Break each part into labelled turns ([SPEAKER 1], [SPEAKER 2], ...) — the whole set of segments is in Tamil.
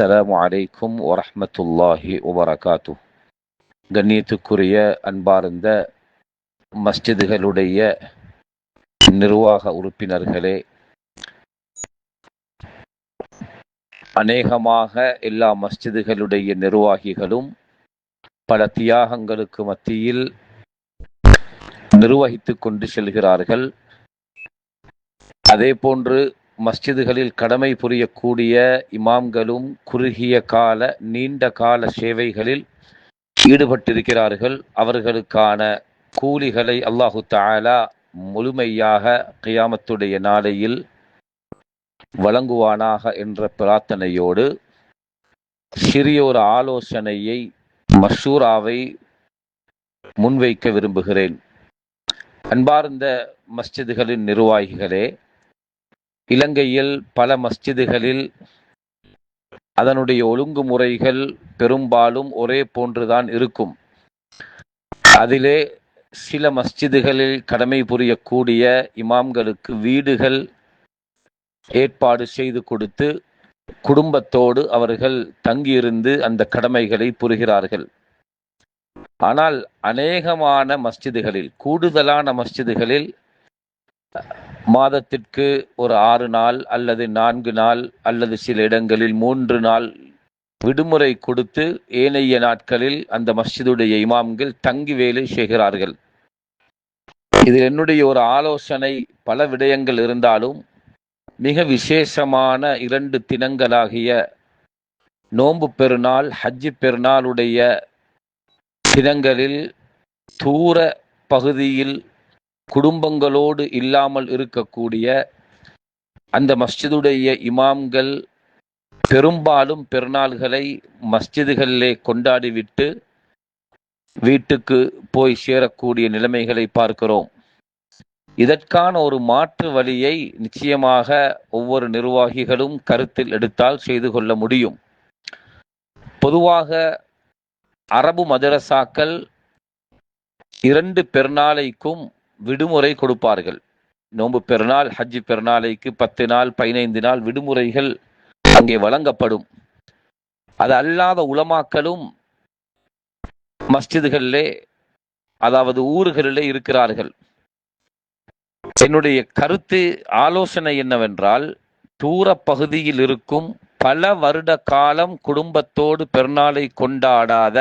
[SPEAKER 1] அஸ்ஸலாமு அலைக்கும் வரஹ்மத்துல்லாஹி வபரகாத்துஹ். கண்ணியத்துக்குரிய அன்பார்ந்த மஸ்ஜிதுகளுடைய நிர்வாக உறுப்பினர்களே, அநேகமாக எல்லா மஸ்ஜிதுகளுடைய நிர்வாகிகளும் பல தியாகங்களுக்கு மத்தியில் நிர்வகித்து கொண்டு செல்கிறார்கள். அதே போன்று மஸ்ஜிதுகளில் கடமை புரியக்கூடிய இமாம்களும் குறுகிய கால நீண்ட கால சேவைகளில் ஈடுபட்டிருக்கிறார்கள். அவர்களுக்கான கூலிகளை அல்லாஹு தஆலா முழுமையாக கியாமத்துடைய நாளையில் வழங்குவானாக என்ற பிரார்த்தனையோடு சிறிய ஒரு ஆலோசனையை மஷூராவை முன்வைக்க விரும்புகிறேன். அன்பார்ந்த மஸ்ஜிதுகளின் நிர்வாகிகளே, இலங்கையில் பல மஸ்ஜிதுகளில் அதனுடைய ஒழுங்குமுறைகள் பெரும்பாலும் ஒரே போன்றுதான் இருக்கும். அதிலே சில மஸ்ஜிதுகளில் கடமை புரியக்கூடிய இமாம்களுக்கு வீடுகள் ஏற்பாடு செய்து கொடுத்து குடும்பத்தோடு அவர்கள் தங்கியிருந்து அந்த கடமைகளை புரிகிறார்கள். ஆனால் அநேகமான மஸ்ஜிதுகளில், கூடுதலான மஸ்ஜிதுகளில் மாதத்திற்கு ஒரு 6 நாள் அல்லது 4 நாள் அல்லது சில இடங்களில் 3 நாள் விடுமுறை கொடுத்து ஏனைய நாட்களில் அந்த மஸ்ஜிதுடைய இமாம்கள் தங்கி வேலை செய்கிறார்கள். இது என்னுடைய ஒரு ஆலோசனை. பல விடயங்கள் இருந்தாலும் மிக விசேஷமான 2 தினங்களாகிய நோன்பு பெருநாள், ஹஜ்ஜி பெருநாளுடைய தினங்களில் தூர பகுதியில் குடும்பங்களோடு இல்லாமல் இருக்கக்கூடிய அந்த மஸ்ஜிதுடைய இமாம்கள் பெரும்பாலும் பெருநாள்களை மஸ்ஜிதுகளிலே கொண்டாடிவிட்டு வீட்டுக்கு போய் சேரக்கூடிய நிலைமைகளை பார்க்கிறோம். இதற்கான ஒரு மாற்று வழியை நிச்சயமாக ஒவ்வொரு நிர்வாகிகளும் கருத்தில் எடுத்தால் செய்து கொள்ள முடியும். பொதுவாக அரபு மதரசாக்கள் 2 பெருநாளைக்கும் விடுமுறை கொடுப்பார்கள். நோன்பு பெருநாள், ஹஜ்ஜி பெருநாளைக்கு 10 நாள் 15 நாள் விடுமுறைகள் அங்கே வழங்கப்படும். அது அல்லாத உலமாக்களும் மஸ்ஜிதுகளிலே, அதாவது ஊர்களிலே இருக்கிறார்கள். என்னுடைய கருத்து ஆலோசனை என்னவென்றால், தூர பகுதியில் இருக்கும் பல வருட காலம் குடும்பத்தோடு பெருநாளை கொண்டாடாத,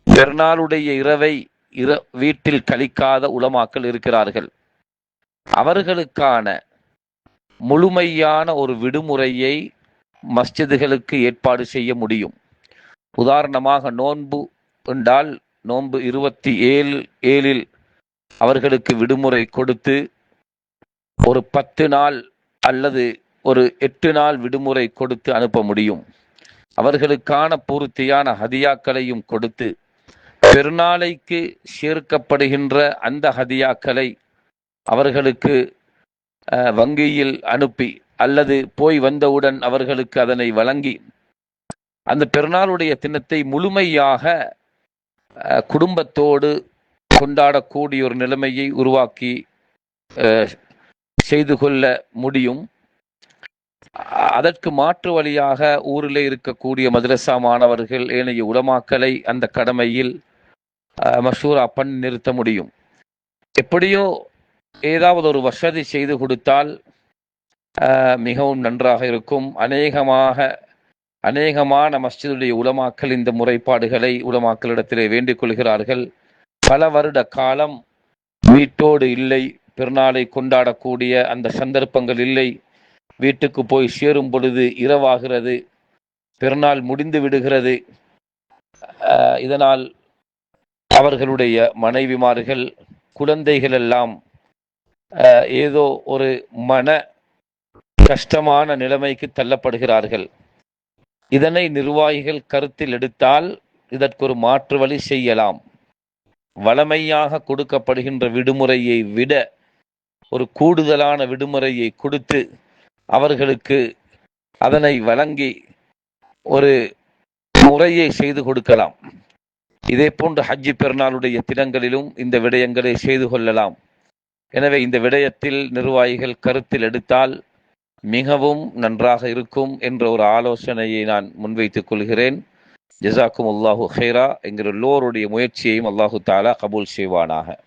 [SPEAKER 1] பெருநாளுடைய இரவை வீட்டில் கழிக்காத உலமாக்கள் இருக்கிறார்கள். அவர்களுக்கான முழுமையான ஒரு விடுமுறையை மஸ்ஜிதுகளுக்கு ஏற்பாடு செய்ய முடியும். உதாரணமாக நோன்பு என்றால் நோன்பு 27 அவர்களுக்கு விடுமுறை கொடுத்து ஒரு 10 நாள் அல்லது ஒரு 8 நாள் விடுமுறை கொடுத்து அனுப்ப முடியும். அவர்களுக்கான பூர்த்தியான ஹதியாக்களையும் கொடுத்து பெருநாளைக்கு சேர்க்கப்படுகின்ற அந்த ஹதியாக்களை அவர்களுக்கு வங்கியில் அனுப்பி அல்லது போய் வந்தவுடன் அவர்களுக்கு அதனை வழங்கி அந்த பெருநாளுடைய தினத்தை முழுமையாக குடும்பத்தோடு கொண்டாடக்கூடிய ஒரு நிலைமையை உருவாக்கி செய்து கொள்ள முடியும். அதற்கு மாற்று வழியாக ஊரில் இருக்கக்கூடிய மதரசா மாணவர்கள் ஏனைய உலமாக்களை அந்த கடமையில் மஷூரா பண்ணி நிறுத்த முடியும். எப்படியோ ஏதாவது ஒரு வசதி செய்து கொடுத்தால் மிகவும் நன்றாக இருக்கும். அநேகமான மஸ்ஜிதுடைய உலமாக்கள் இந்த முறைப்பாடுகளை உலமாக்களிடத்திலே வேண்டிக் கொள்கிறார்கள். பல வருட காலம் வீட்டோடு இல்லை, பெருநாளை கொண்டாடக்கூடிய அந்த சந்தர்ப்பங்கள் இல்லை. வீட்டுக்கு போய் சேரும் பொழுது இரவாகிறது, பெருநாள் முடிந்து விடுகிறது. இதனால் அவர்களுடைய மனைவிமார்கள், குழந்தைகள் எல்லாம் ஏதோ ஒரு மன கஷ்டமான நிலைமைக்கு தள்ளப்படுகிறார்கள். இதனை நிர்வாகிகள் கருத்தில் எடுத்தால் இதற்கு ஒரு மாற்று வழி செய்யலாம். வழமையாக கொடுக்கப்படுகின்ற விடுமுறையை விட ஒரு கூடுதலான விடுமுறையை கொடுத்து அவர்களுக்கு அதனை வழங்கி ஒரு முறையை செய்து கொடுக்கலாம். இதே போன்று ஹஜ்ஜி பெருநாளுடைய தினங்களிலும் இந்த விடயங்களை செய்து கொள்ளலாம். எனவே இந்த விடயத்தில் நிர்வாகிகள் கருத்தில் எடுத்தால் மிகவும் நன்றாக இருக்கும் என்ற ஒரு ஆலோசனையை நான் முன்வைத்துக் கொள்கிறேன். ஜஸாக்கும் அல்லாஹு ஹைரா. என்கிற எல்லோருடைய முயற்சியையும் அல்லாஹு தாலா கபூல் செய்வானாக.